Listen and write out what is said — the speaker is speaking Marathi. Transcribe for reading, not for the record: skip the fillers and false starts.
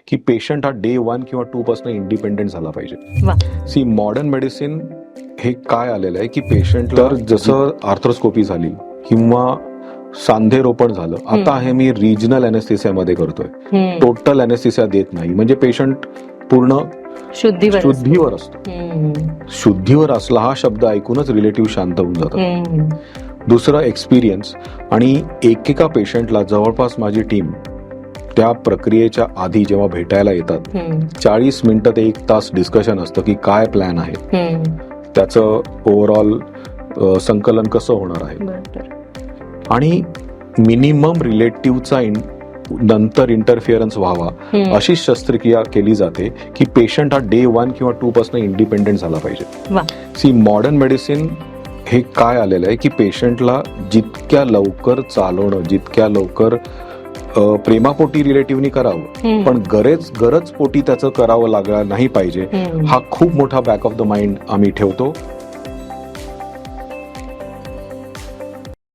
की पेशंट हा डे 1 किंवा 2 पासून इंडिपेंडेंट झाला पाहिजे. वा. सी मॉडर्न मेडिसिन हे काय आलेलं आहे की पेशंट तर जसं आर्थ्रोस्कोपी झाली किंवा सांधेरोपण झालं, आता हे मी रिजनल अनेस्थेसियामध्ये करतोय, टोटल अनेस्थेसिया देत नाही. म्हणजे पेशंट पूर्ण शुद्धीवर असतो. शुद्धीवर असला हा शब्द ऐकूनच रिलेटिव्ह शांत होऊन जातात. दुसरं एक्सपिरियन्स, आणि एकेका पेशंटला जवळपास माझी टीम त्या प्रक्रियेच्या आधी जेव्हा भेटायला येतात 40 मिनिटं ते 1 तास डिस्कशन असतं की काय प्लॅन आहे, त्याचं ओव्हरऑल संकलन कसं होणार आहे, आणि मिनिमम रिलेटिव्हचा नंतर इंटरफिअरन्स व्हावा अशी शस्त्रक्रिया केली जाते की पेशंट हा डे 1 किंवा 2 पासून इंडिपेंडेंट झाला पाहिजे. सी मॉडर्न मेडिसिन हे काय आलेलं आहे की पेशंटला जितक्या लवकर चालवणं, जितक्या लवकर प्रेमापोटी रिलेटिव्हनी करावं, पण गरज पोटी त्याचं करावं लागलं नाही पाहिजे, हा खूप मोठा बॅक ऑफ द माइंड आम्ही ठेवतो.